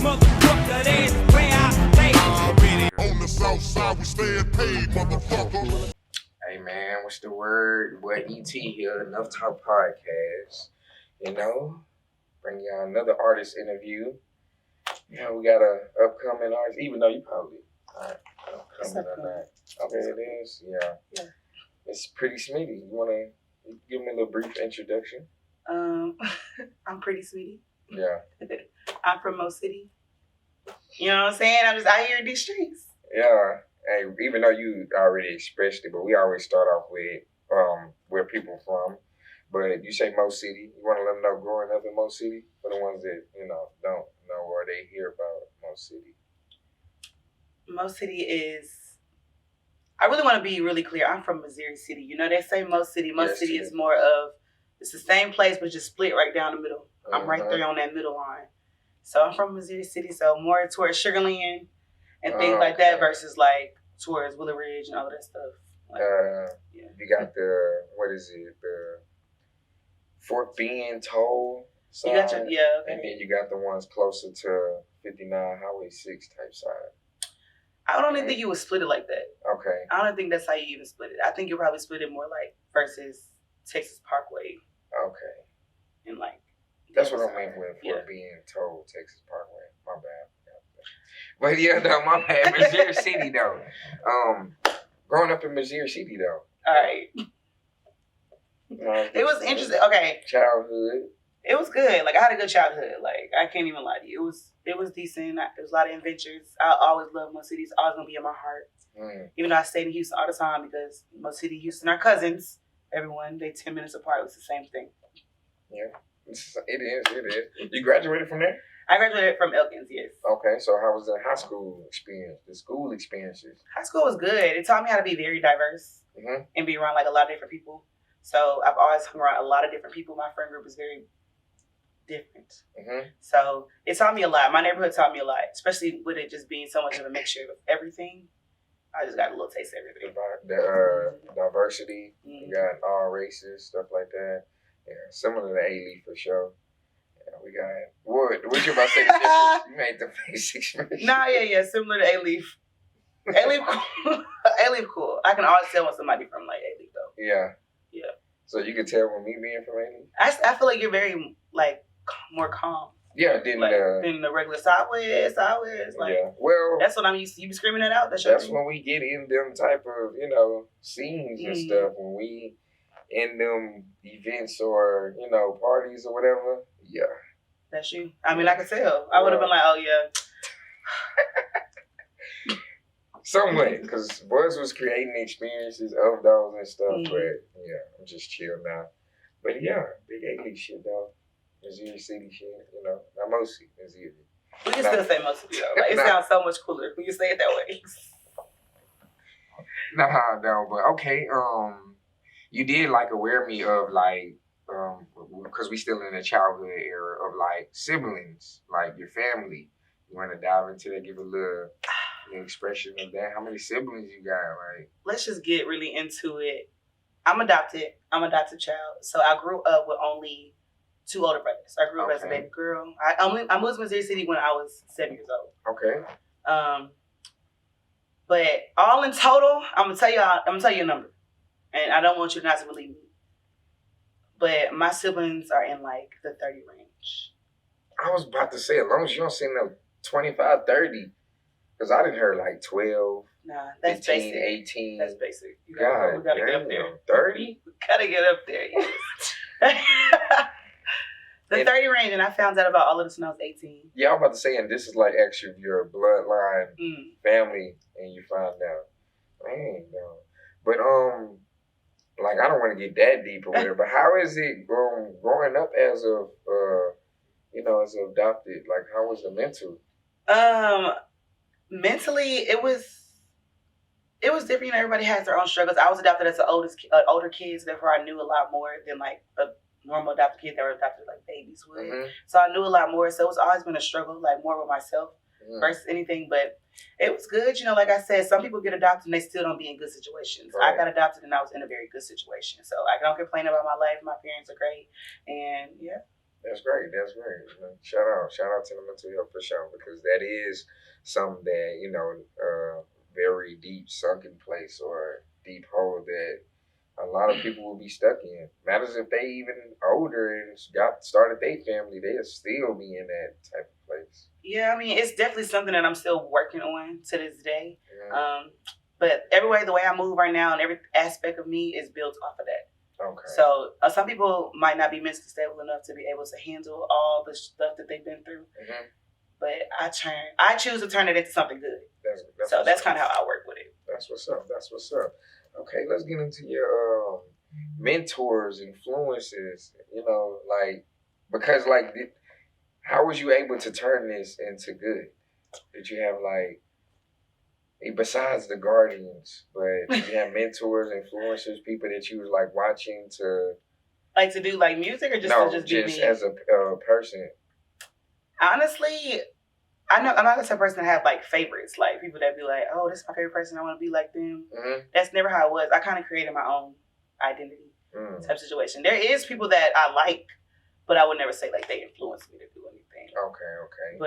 motherfucker, that's where I play. On the south side, we stay paid, motherfucker. Hey man, what's the word? Boy, ET here, Enough Talk Podcast. You know, bring y'all another artist interview. You know, we got a upcoming artist, even though you probably upcoming or not. Okay, it is. Yeah. It's pretty Smitty. You wanna give me a little brief introduction? I'm pretty Smitty. Yeah. I'm from Mocity. You know what I'm saying? I'm just out here in these streets. Yeah. Hey, even though you already expressed it, but we always start off with where people from. But you say Mocity. You want to let them know growing up in Mocity for the ones that don't know or they hear about Mocity. Mocity is. I really want to be really clear. I'm from Missouri City. You know they say Mocity. Mocity is more of it's the same place but just split right down the middle. I'm right there on that middle line. So I'm from Missouri City, so more towards Sugarland and things like that versus like towards Willow Ridge and all of that stuff. Like, You got the Fort Bend toll side, you got your, and then you got the ones closer to 59 Highway 6 type side. I don't even think you would split it like that. Okay. I don't think that's how you even split it. I think you probably split it more like versus Texas Parkway. Okay. And like. That's what I meant with Fort Bend toll, Texas Parkway. My bad. But yeah, no, my bad. Missouri City though. Growing up in Missouri City though. All right. It was interesting. Okay. Childhood. It was good. Like I had a good childhood. Like I can't even lie to you. It was decent. There was a lot of adventures. I always loved Mocity. It's always gonna be in my heart. Even though I stayed in Houston all the time because Mocity, Houston are cousins. Everyone, they 10 minutes apart. It was the same thing. Yeah, it is. You graduated from there? I graduated from Elkins, yes. Okay, so how was the high school experience? The school experiences? High school was good. It taught me how to be very diverse and be around like a lot of different people. So I've always hung around a lot of different people. My friend group is very different. So it taught me a lot. My neighborhood taught me a lot, especially with it just being so much of a mixture of everything. I just got a little taste of everything. The diversity, you got all races, stuff like that. Yeah, similar to A-Leaf for sure. Yeah, we got what you about to say? The difference? You made the face expression. Nah, yeah, similar to A-Leaf. A-Leaf cool. A-Leaf cool. I can always tell when somebody from like A-Leaf though. Yeah. Yeah. So you can tell when me being from A-Leaf? I feel like you're very like more calm. Yeah, than the regular sideways. Like, yeah. Well, that's what I'm used to. You be screaming that out. That's when we get in them type of scenes and stuff. When we in them events or parties or whatever. Yeah. That's you. I mean, I could tell. I would have been like, oh yeah. Somewhat, because Buzz was creating experiences of those and stuff. But yeah, I'm just chill now. But yeah, big A-Leaf shit though. Missouri City shit, not Mocity, Missouri. We can still say Mocity though. Like, it sounds so much cooler when you say it that way. No, but okay. You did aware me of because we still in the childhood era of siblings, like your family. You want to dive into that? Give a little expression of that. How many siblings you got? Right. Let's just get really into it. I'm adopted child, so I grew up with only 2 older brothers. I grew up as a baby girl. I moved to Missouri City when I was 7 years old. Okay. But all in total, I'm gonna tell you a number, and I don't want you not to believe me. But my siblings are in the 30 range. I was about to say, as long as you don't say no 25, 30, because I didn't hear 12. Nah, that's 15, basic. 18. That's basic. We gotta get up there. 30? We gotta get up there, yes. The 30 range, and I found out about all of this when I was 18. Yeah, I was about to say, and this is actually your bloodline family, and you find out. Man, no. But, I don't want to get that deep or whatever, but how is it growing up as as adopted? How was the mental? Mentally, it was different. Everybody has their own struggles. I was adopted as an older kid, so therefore I knew a lot more than a normal adopted kid that were adopted like babies would. So I knew a lot more. So it's always been a struggle, more with myself versus anything. But it was good. Like I said, some people get adopted and they still don't be in good situations. Right. I got adopted and I was in a very good situation. So I don't complain about my life. My parents are great. And yeah. That's great. That's great. Shout out to the mental health for sure, because that is something that very deep sunken place or deep hole that a lot of people will be stuck in. Matters if they even older and got started their family, they'll still be in that type of place. Yeah, I mean, it's definitely something that I'm still working on to this day. Yeah. But the way I move right now and every aspect of me is built off of that. Okay. So some people might not be mentally stable enough to be able to handle all the stuff that they've been through. Mm-hmm. But I choose to turn it into something good. That's kind of how I work with it. That's what's up. That's what's up. Okay, let's get into your mentors, influences. Because how was you able to turn this into good? Did you have besides the guardians, but did you have mentors, influencers, people that you was watching to do music or just be me? As a person? Honestly, I'm not the type of person to have favorites, people that be like, oh, this is my favorite person, I want to be like them. Mm-hmm. That's never how it was. I kind of created my own identity type situation. There is people that I like, but I would never say they influenced me to do anything. Okay.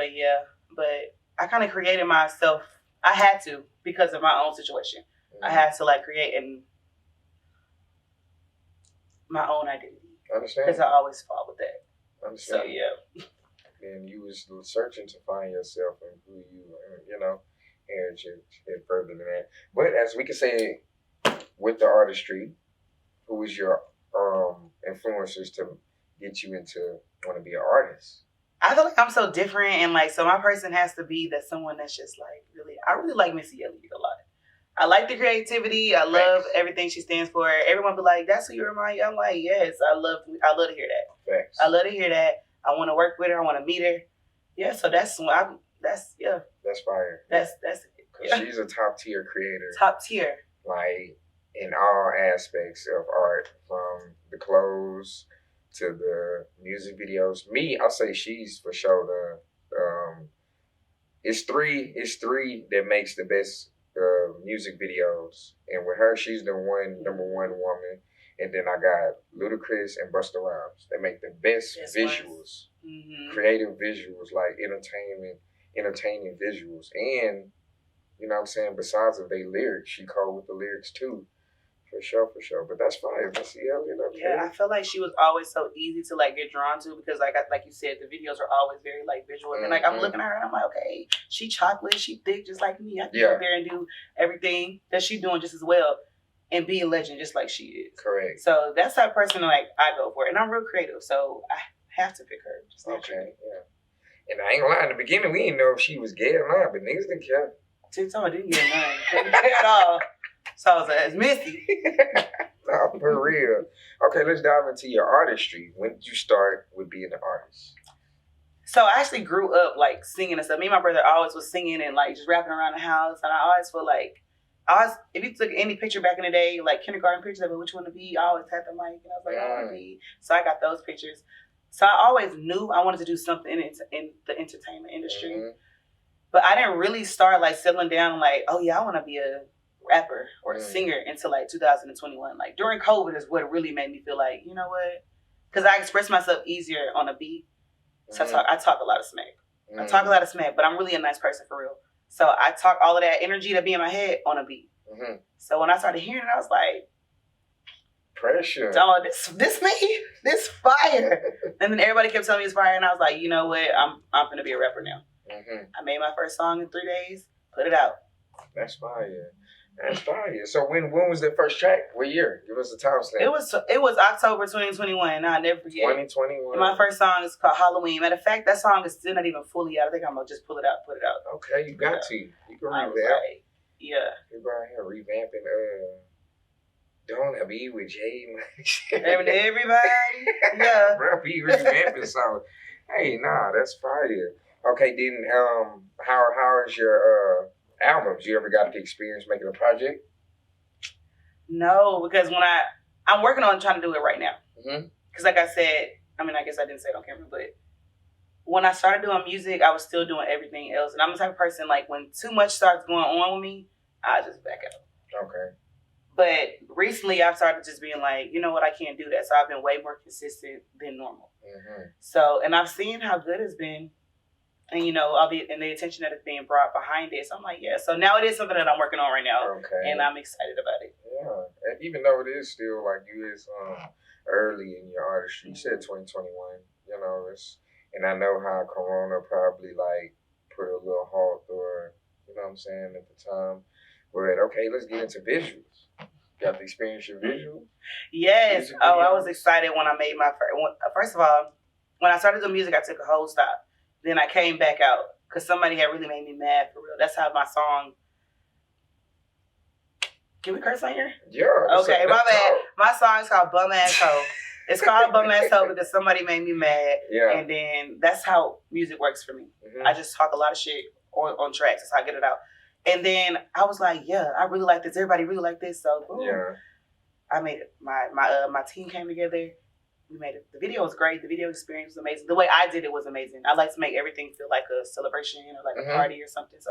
But I kind of created myself. I had to because of my own situation. Mm-hmm. I had to create my own identity. Understand? Because I always fought with that. Understand? So yeah. And you was searching to find yourself and who you and further than that. But as we can say, with the artistry, who was your influencers to get you into want to be an artist? I feel like I'm so different, and so my person has to be someone that's just really. I really like Missy Elliott a lot. I like the creativity. I love everything she stands for. Everyone be like, "That's who you remind you." I'm like, yes, I love to hear that. Facts. I love to hear that. I want to work with her. I want to meet her. Yeah, so that's fire. That's it. Because she's a top tier creator. Top tier. In all aspects of art, from the clothes to the music videos. I'll say she's for sure it's three that makes the best music videos. And with her, she's the number one woman. And then I got Ludacris and Busta Rhymes. They make the best visuals, creative visuals, entertaining visuals. And, you know what I'm saying, besides of their lyrics, she called with the lyrics too. For sure. But that's fine. Missy Elliott, okay. Yeah, I feel like she was always so easy to get drawn to because like you said, the videos are always very visual. And I'm looking at her and I'm like, okay, she chocolate, she thick just like me. I can go there and do everything that she's doing just as well and be a legend just like she is. Correct. So that's the type of person I go for. And I'm real creative, so I have to pick her. Just okay, yeah. And I ain't gonna lie, in the beginning we didn't know if she was gay or not, but niggas didn't care. I didn't get none. Didn't care at all. So I was like, it's Missy. No, for real. Okay, let's dive into your artistry. When did you start with being an artist? So I actually grew up singing and stuff. Me and my brother always was singing and just rapping around the house. And I always feel if you took any picture back in the day, kindergarten pictures of which one to be, I always had the mic and I was like, I want to be. So I got those pictures. So I always knew I wanted to do something in the entertainment industry. Mm-hmm. But I didn't really start settling down oh yeah, I want to be a rapper or a singer until 2021. During COVID is what really made me feel you know what? Because I express myself easier on a beat. So I talk a lot of smack. I talk a lot of smack, but I'm really a nice person for real. So I talk all of that energy that be in my head on a beat. Mm-hmm. So when I started hearing it, I was like, pressure. Dog, this me, this fire. And then everybody kept telling me it's fire, and I was like, you know what? I'm gonna be a rapper now. Mm-hmm. I made my first song in 3 days. Put it out. That's fire. So when was the first track? What year? Give us a time stamp. It was October 2021. I'll never forget. 2021. And my first song is called Halloween. Matter of fact, that song is still not even fully out. I think I'm gonna just pull it out, put it out. Okay, you got to. You can revamp. Yeah. You're right here revamping. Don't I be with Jay? Everybody. Yeah. Bro, be revamping song. Hey, nah, that's fire. Okay, then how is your albums? You ever got the experience making a project? No, because when I'm working on trying to do it right now. Because like I said, I guess I didn't say it on camera, but when I started doing music, I was still doing everything else. And I'm the type of person, when too much starts going on with me, I just back out. Okay. But recently I've started just being you know what, I can't do that. So I've been way more consistent than normal. So, and I've seen how good it's been. And, you know, all the attention that is being brought behind it. So I'm like, yeah. So now it is something that I'm working on right now. Okay. And I'm excited about it. Yeah. And even though it is still like you is early in your artistry, you said 2021, you know, and I know how Corona probably like put a little halt or, you know what I'm saying, at the time. But okay, let's get into visuals. Got to experience your visuals? Yes. Oh, I was excited when I made my first of all, when I started doing music, I took a whole stop. Then I came back out because somebody had really made me mad for real. That's how my song. Can we curse on here? Yeah. Okay, my bad. My song is called Bum Ass Hoe. It's called Bum Ass Hoe because somebody made me mad. Yeah. And then that's how music works for me. Mm-hmm. I just talk a lot of shit on tracks. That's how I get it out. And then I was like, yeah, I really like this. Everybody really like this. So boom. Yeah. I made it. My team came together. We made it. The video was great. The video experience was amazing. The way I did it was amazing. I like to make everything feel like a celebration or like a party or something. So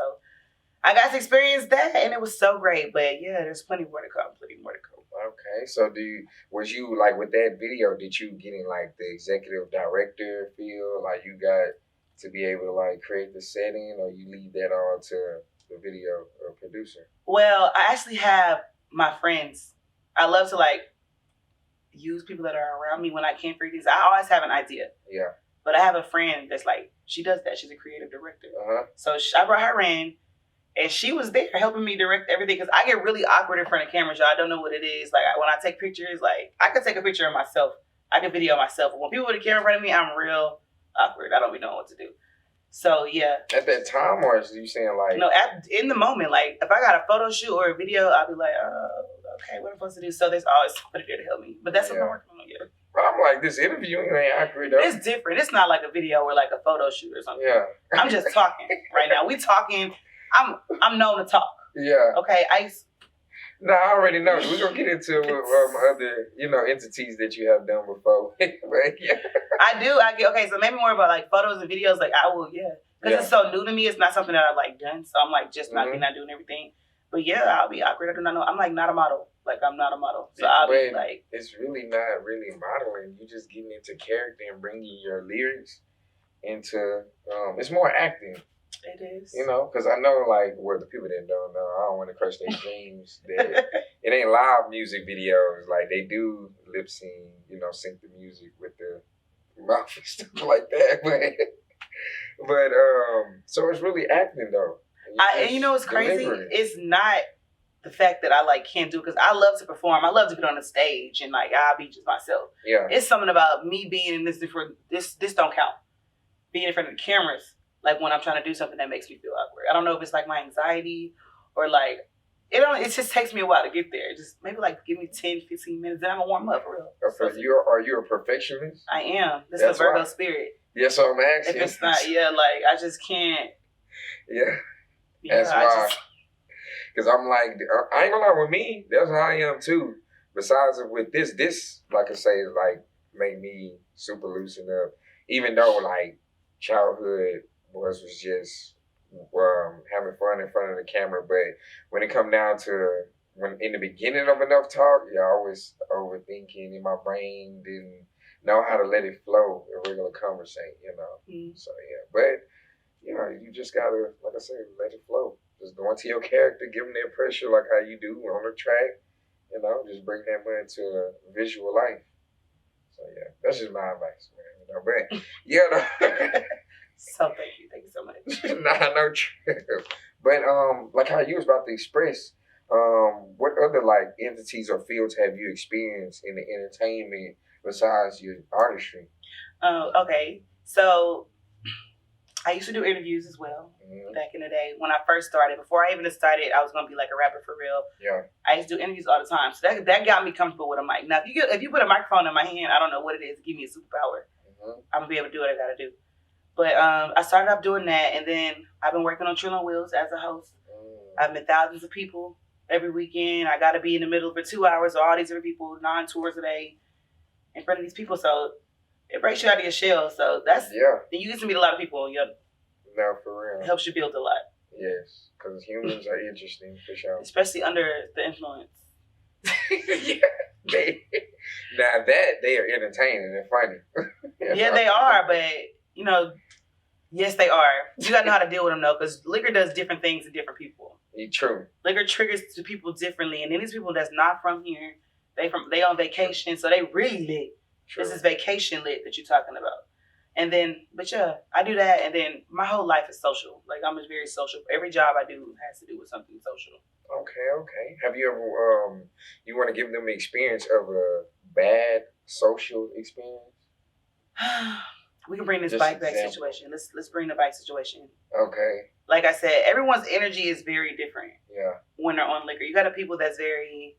I got to experience that, and it was so great. But yeah, there's plenty more to come. Okay, so was you like with that video? Did you get in like the executive director feel? Like you got to be able to like create the setting, or you leave that all to the video producer? Well, I actually have my friends. I love to like use people that are around me when I can't figure things. I always have an idea. Yeah. But I have a friend that's like, she does that. She's a creative director. So I brought her in, and she was there helping me direct everything because I get really awkward in front of cameras, y'all. I don't know what it is. Like when I take pictures, like I could take a picture of myself. I can video myself. But when people with a camera in front of me, I'm real awkward. I don't even know what to do. So yeah. At that time, or is you saying like? No, in the moment. Like if I got a photo shoot or a video, I'll be like, okay, what am I supposed to do? So there's always somebody there to help me. But that's what I'm working on. Yeah. But I'm like, this interview ain't accurate though. It's different. It's not like a video or like a photo shoot or something. Yeah. I'm just talking right now. We talking. I'm known to talk. Yeah. Okay. No, I already know. We're gonna get into other entities that you have done before. But yeah. I do. Okay. So maybe more about like photos and videos. Like I will. Yeah. Because it's so new to me. It's not something that I've like done. So I'm like just not doing everything. But yeah, I'll be awkward. I do not know. I'm like not a model. Like I'm not a model. So I'll be like. It's really not really modeling. You just getting into character and bringing your lyrics into. It's more acting. It is. You know, because I know like where the people that don't know, I don't want to crush their dreams. That it ain't live music videos. Like they do lip sync, sync the music with the mouth and stuff like that. But so it's really acting though. And you know what's crazy? It's not the fact that I like can't do it because I love to perform. I love to get on the stage and like I'll be just myself. Yeah. It's something about me being in this don't count. Being in front of the cameras, like when I'm trying to do something that makes me feel awkward. I don't know if it's like my anxiety or like it just takes me a while to get there. Just maybe like give me 10, 15 minutes, then I'm gonna warm up for real. Are you a perfectionist? I am. This is the Virgo spirit. Yeah, so I'm asking. If it's not, like I just can't. Yeah. That's why. Because I'm like, I ain't gonna lie, with me, that's how I am too. Besides with this, like I say, like make me super loosen up. Even though like childhood was just having fun in front of the camera, but when it come down to when in the beginning of Enough Talk, I always overthinking in my brain, didn't know how to let it flow in regular conversation, So yeah, but. You just gotta, like I said, let it flow. Just go into your character, give them that pressure like how you do on the track. Just bring that into a visual life. So yeah, that's just my advice, man. But So thank you so much. Nah, no trip. But like how you was about to express, what other like entities or fields have you experienced in the entertainment besides your artistry? Okay, so. I used to do interviews as well back in the day when I first started. Before I even decided I was going to be like a rapper for real. Yeah. I used to do interviews all the time. So that got me comfortable with a mic. Now, if you put a microphone in my hand, I don't know what it is. Give me a superpower. I'm going to be able to do what I got to do. But I started off doing that, and then I've been working on Trill on Wheels as a host. I've met thousands of people every weekend. I got to be in the middle for 2 hours of all these different people, 9 tours a day in front of these people. So it breaks you out of your shell. So that's you get to meet a lot of people. No, for real. It helps you build a lot. Yes, because humans are interesting for sure. Especially under the influence. Yeah. Now that they are entertaining and funny. Yeah, they are, but you know, yes, they are. You gotta know how to deal with them though, because liquor does different things to different people. True. Liquor triggers to people differently, and then these people that's not from here, they on vacation, so they really lit. True. This is vacation lit that you're talking about. And then, but yeah, I do that, and then my whole life is social. Like I'm just very social. Every job I do has to do with something social. Okay. Have you ever you want to give them the experience of a bad social experience? We can bring this Just bike back example. situation. Let's bring the bike situation. Okay. Like I said, everyone's energy is very different Yeah. when they're on liquor. You got people that's very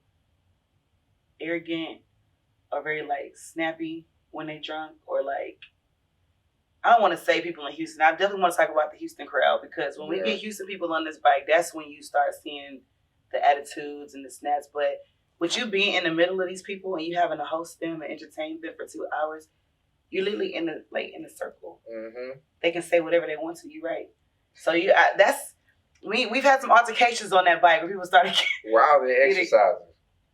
arrogant or very like snappy when they drunk, or like, I don't want to say people in Houston. I definitely want to talk about the Houston crowd, because when we get Houston people on this bike, that's when you start seeing the attitudes and the snaps. But with you being in the middle of these people and you having to host them and entertain them for 2 hours, you're literally in the circle. Mm-hmm. They can say whatever they want to. You right. So we've had some altercations on that bike where people started. While they're exercising.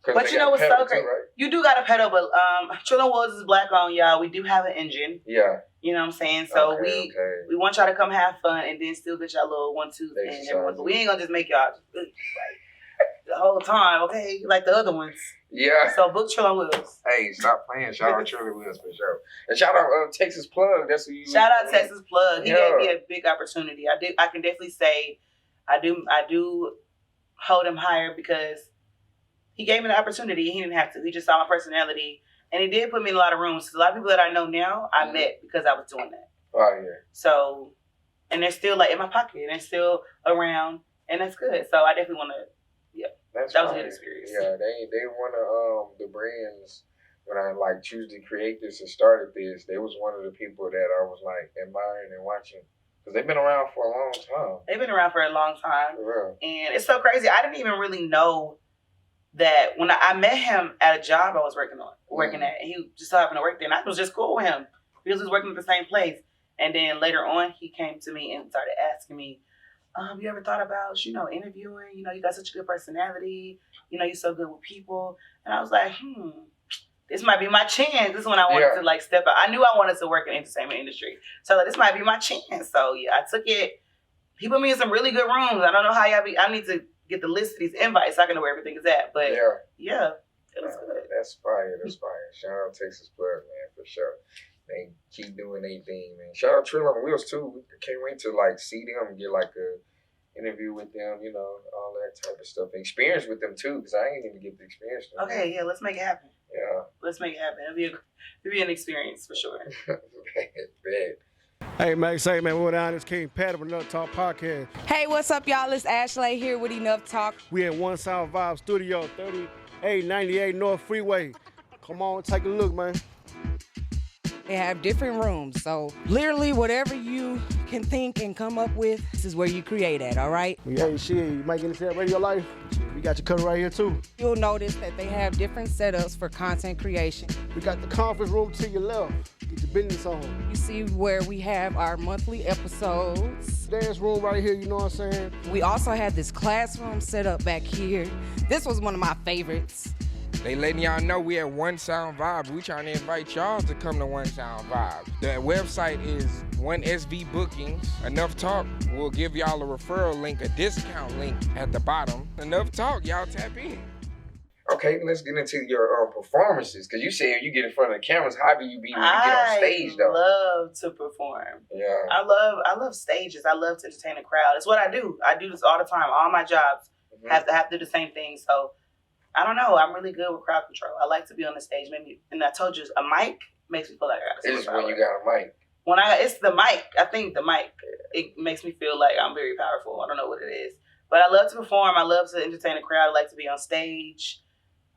But you know what's so great? Right? You do got to pedal, but Trillin' Woods is black on, y'all. We do have an engine. Yeah. You know what I'm saying? So we want y'all to come have fun and then still get y'all little 1-2 and everyone. But we ain't gonna just make y'all like the whole time, okay? Like the other ones. Yeah. So book Trillin' Woods. Hey, stop playing. Shout out Trillin' Woods for sure. And shout out Texas Plug. That's who you. Shout out Texas Plug. He gave me a big opportunity. I can definitely say I do hold him higher because he gave me the opportunity. He didn't have to. He just saw my personality. And he did put me in a lot of rooms. A lot of people that I know now, I met because I was doing that. Oh, yeah. So, and they're still like in my pocket. And they're still around. And that's good. So I definitely want to, that was a good experience. Yeah, they one of the brands, when I like choose to create this and started this, they was one of the people that I was like admiring and watching. Because they've been around for a long time. They've been around for a long time. For real. And it's so crazy. I didn't even really know that when I met him at a job I was working at, and he just so happened to work there, and I was just cool with him. We was just working at the same place. And then later on, he came to me and started asking me, you ever thought about, interviewing? You got such a good personality. You're so good with people. And I was like, this might be my chance. This is when I wanted to like step out. I knew I wanted to work in the entertainment industry. So like, this might be my chance. So yeah, I took it. He put me in some really good rooms. I don't know how I need to get the list of these invites so I can know where everything is at. But yeah, it was good. That's fire. Shout out Texas Plug, man, for sure. They keep doing their thing, man. Shout out Trill on Wheels too. Can't wait to like see them and get like a interview with them, all that type of stuff. Experience with them too, because I ain't even get the experience. Okay, yeah, let's make it happen. Yeah. Let's make it happen. It'll be an experience for sure. Bad. Hey, man, we're down. It's King Pat of EnoughTalkPodcast. Hey, what's up, y'all? It's Ashley here with Enough Talk. We at One Sound Vibe Studio, 3898 North Freeway. Come on, take a look, man. They have different rooms, so literally whatever you can think and come up with, this is where you create at, all right? Hey, shit, you might get into that radio life. We got you covered right here, too. You'll notice that they have different setups for content creation. We got the conference room to your left. Get your business on. You see where we have our monthly episodes. Dance room right here, you know what I'm saying? We also have this classroom set up back here. This was one of my favorites. They letting y'all know we at One Sound Vibe. We trying to invite y'all to come to One Sound Vibe. The website is 1SV Bookings. Enough Talk will give y'all a referral link, a discount link at the bottom. Enough Talk, y'all tap in. Okay, let's get into your performances. Because you said you get in front of the cameras. How do you be when you get on stage, though? I love to perform. Yeah. I love stages. I love to entertain a crowd. It's what I do. I do this all the time. All my jobs have to do the same thing. So I don't know. I'm really good with crowd control. I like to be on the stage. Maybe, and I told you, a mic makes me feel like I got a It's when you got a mic. It's the mic. I think the mic, it makes me feel like I'm very powerful. I don't know what it is. But I love to perform. I love to entertain a crowd. I like to be on stage.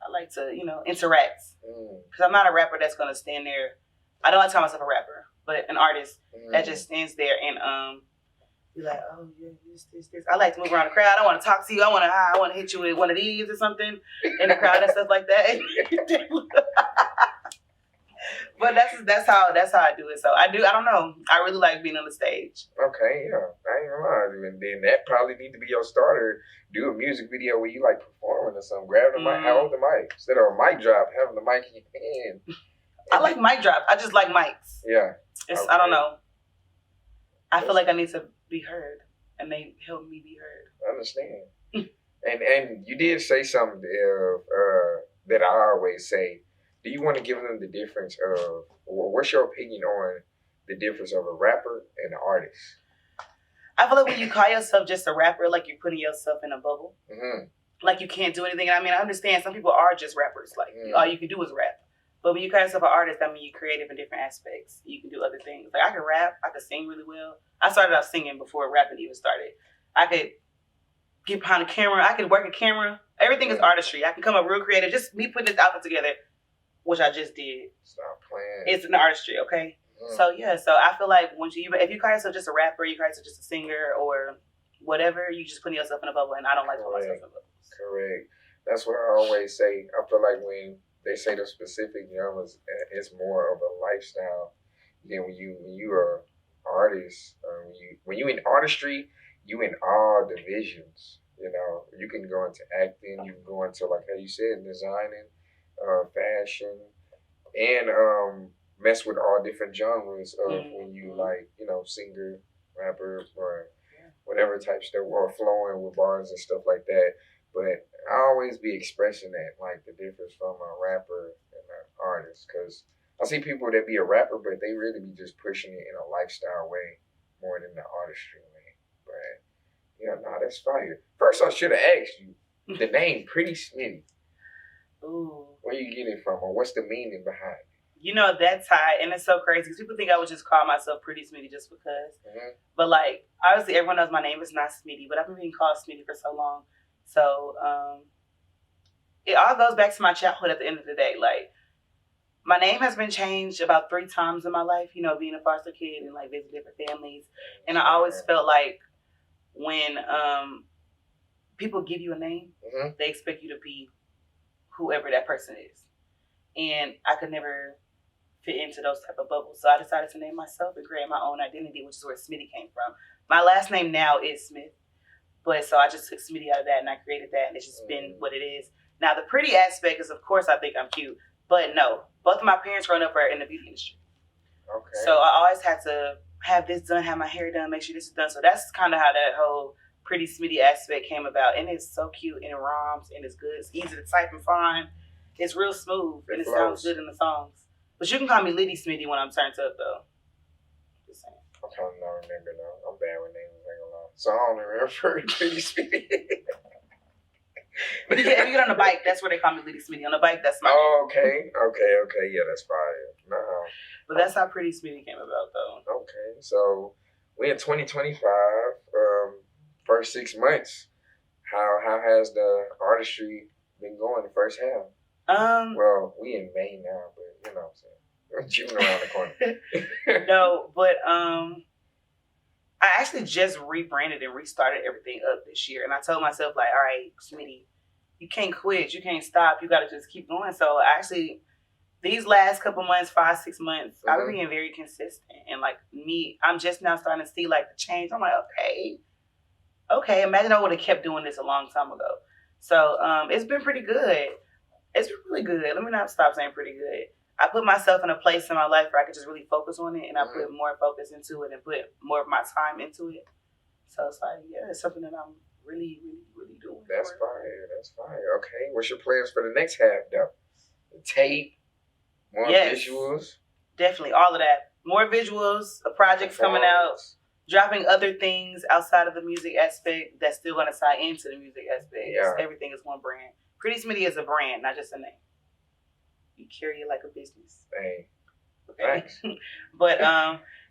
I like to, interact. Because I'm not a rapper that's going to stand there. I don't like to call myself a rapper, but an artist that just stands there and be like, oh, yeah, this. I like to move around the crowd. I want to talk to you. I want to hit you with one of these or something in the crowd and stuff like that. But that's how I do it. So I don't know. I really like being on the stage. Okay, yeah. I ain't gonna lie. and then that probably need to be your starter. Do a music video where you like performing or something. Grab the mic, hold the mic instead of a mic drop, having the mic in your hand. I like mic drops. I just like mics. Yeah. I don't know. I feel like I need to be heard, and they help me be heard. I understand. and you did say something that I always say. Do you want to give them the difference of, what's your opinion on the difference of a rapper and an artist? I feel like when you call yourself just a rapper, like you're putting yourself in a bubble. Mm-hmm. Like you can't do anything. I mean, I understand some people are just rappers. Like all you can do is rap. But when you call yourself an artist, I mean, you're creative in different aspects. You can do other things. Like I can rap. I can sing really well. I started out singing before rapping even started. I could get behind a camera. I could work a camera. Everything is artistry. I can come up real creative. Just me putting this outfit together, which I just did. Stop playing. It's an artistry, okay? So yeah, so I feel like if you call yourself just a rapper, you call yourself just a singer or whatever, you just putting yourself in a bubble, and I don't like to put myself in bubbles. Correct. That's what I always say. I feel like when they say the specific genres, it's more of a lifestyle than when you are artist. When you in artistry, you in all divisions. You know, you can go into acting, you can go into, like how you said, designing, fashion, and mess with all different genres of when you like, you know, singer, rapper, or whatever type stuff, or flowing with bars and stuff like that. But I always be expressing that, like the difference from a rapper and an artist, because I see people that be a rapper, but they really be just pushing it in a lifestyle way more than the artistry way. But yeah, no, that's fire. First, I should have asked you the name, Pretty Smitty. Ooh. Where you get it from, or what's the meaning behind it? You know, that's high, and it's so crazy because people think I would just call myself Pretty Smitty just because. Mm-hmm. But like, obviously, everyone knows my name is not Smitty, but I've been being called Smitty for so long. So it all goes back to my childhood at the end of the day. Like, my name has been changed about 3 times in my life, you know, being a foster kid and like visiting different families. And I always felt like when people give you a name, they expect you to be whoever that person is. And I could never fit into those type of bubbles. So I decided to name myself and create my own identity, which is where Smitty came from. My last name now is Smith. But so I just took Smitty out of that and I created that, and it's just been what it is. Now the pretty aspect is, of course, I think I'm cute, but no, both of my parents growing up are in the beauty industry. Okay. So I always had to have this done, have my hair done, make sure this is done. So that's kind of how that whole Pretty Smitty aspect came about, and it's so cute and it rhymes and it's good. It's easy to type and find. It's real smooth and it sounds good in the songs. But you can call me Liddy Smitty when I'm turned up though. Just saying. I'm trying to not remember now. I'm bad with names, ain't gonna lie. So I don't remember Pretty Smitty. If you get on the bike, that's where they call me Liddy Smitty. On the bike, that's my name. Okay. Yeah, that's fire. No. But that's how Pretty Smitty came about though. Okay. So we're in 2025. First 6 months. How has the artistry been going the first half? Well, we in May now, but you know what I'm saying. June around the corner. No, but I actually just rebranded and restarted everything up this year. And I told myself, like, all right, Smitty, you can't quit. You can't stop. You got to just keep going. So actually, these last couple months, 5-6 months, I've been being very consistent. And like me, I'm just now starting to see like the change. I'm like, okay. Imagine I would have kept doing this a long time ago. So it's been pretty good. It's been really good. Let me not stop saying pretty good. I put myself in a place in my life where I could just really focus on it, and I put more focus into it and put more of my time into it. So it's like, yeah, it's something that I'm really, really, really doing. That's fire. Okay. What's your plans for the next half, though? The tape, more visuals? Definitely, all of that. More visuals, projects coming out, dropping other things outside of the music aspect that's still going to tie into the music aspect. Yeah. Everything is one brand. Pretty Smitty is a brand, not just a name. You carry it like a business. Hey. Okay. Thanks. But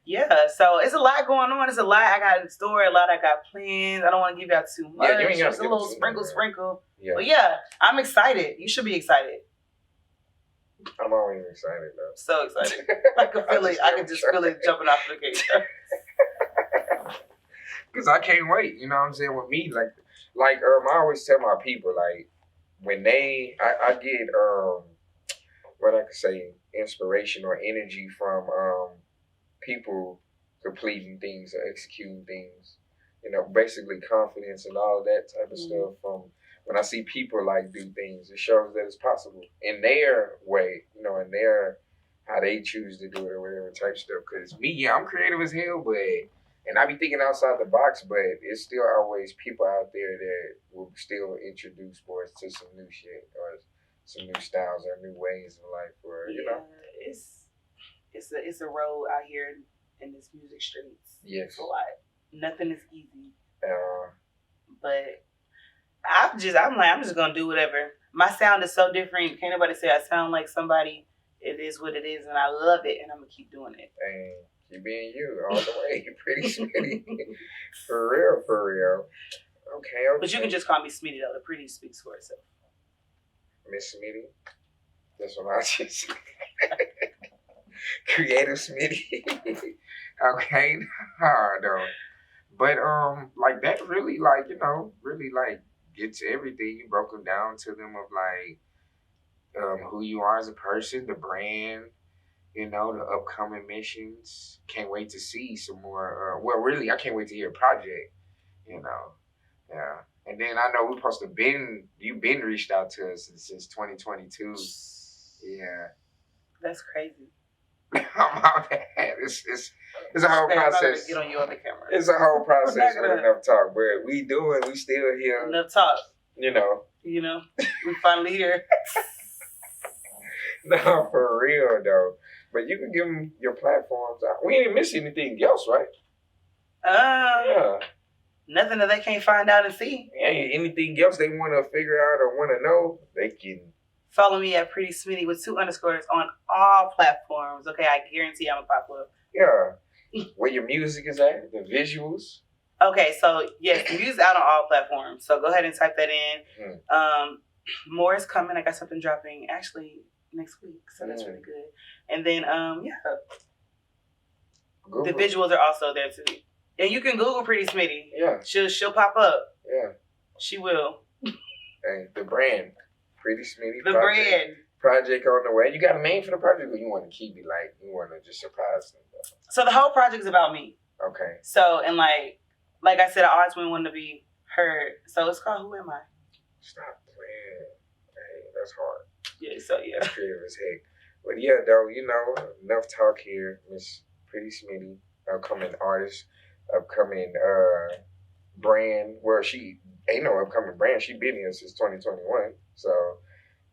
yeah, so it's a lot going on. It's a lot I got in store, a lot I got planned. I don't want to give out too much. Yeah, you ain't just a little sprinkle. Yeah. But yeah, I'm excited. You should be excited. I'm always excited though. So excited. I can feel it. I can just feel it jumping off the cage. Cause I can't wait. You know what I'm saying? With me, like I always tell my people, like when I get what I could say, inspiration or energy from people completing things or executing things. you know, basically confidence and all of that type of stuff from when I see people like do things, it shows that it's possible in their way, you know, in their how they choose to do it or whatever type stuff. Because me, yeah, I'm creative as hell, but and I be thinking outside the box, but it's still always people out there that will still introduce boys to some new shit or some new styles or new ways of life, or you know, it's a road out here in this music streets. Yes, it's a lot. Nothing is easy. But I'm just gonna do whatever. My sound is so different. Can't nobody say I sound like somebody. It is what it is, and I love it, and I'm gonna keep doing it. And keep being you all the way. You're pretty Smitty. For real. Okay. But you can just call me Smitty though. The pretty speaks for itself. Miss Smitty. That's what I just said. Creative Smitty. Okay. No. But like that really like, you know, really like gets everything. You broke them down to them of like who you are as a person, the brand, you know, the upcoming missions. Can't wait to see some more. Well, really, I can't wait to hear a project, you know. Yeah. And then I know we're supposed to you've been reached out to us since 2022. Yeah. That's crazy. My bad. It's a whole process. Get on your other camera. It's a whole process with Enough Talk, but we still here. Enough Talk. You know, we finally here. No, for real though. But you can give them your platforms. We ain't miss anything else, right? Yeah. Nothing that they can't find out and see. Yeah, anything else they want to figure out or want to know, they can. Follow me at Pretty Smitty with 2 underscores on all platforms. Okay, I guarantee I'm a pop up. Yeah. Where your music is at, the visuals. Okay, so yes, the music's out on all platforms. So go ahead and type that in. More is coming. I got something dropping actually next week, so that's really good. And then Google. The visuals are also there too. And you can Google Pretty Smitty. Yeah. She'll pop up. Yeah. She will. And the brand. Pretty Smitty. The brand. Project on the way. You got a name for the project, or you want to keep it like you want to just surprise them? So the whole project is about me. Okay. So and like I said, I always want to be heard. So it's called Who Am I? Stop playing. Hey, that's hard. Yeah. So yeah. That's creative as heck. But yeah, though, you know, enough talk here, Miss Pretty Smitty, upcoming artist, upcoming brand. Well, she ain't no upcoming brand. She been here since 2021. So,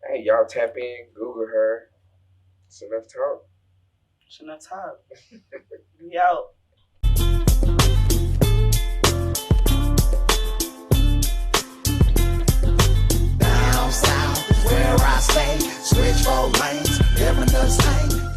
hey, y'all tap in, Google her. It's enough talk. It's enough talk. We out. Down south is where I stay. Switch 4 lanes, living the same.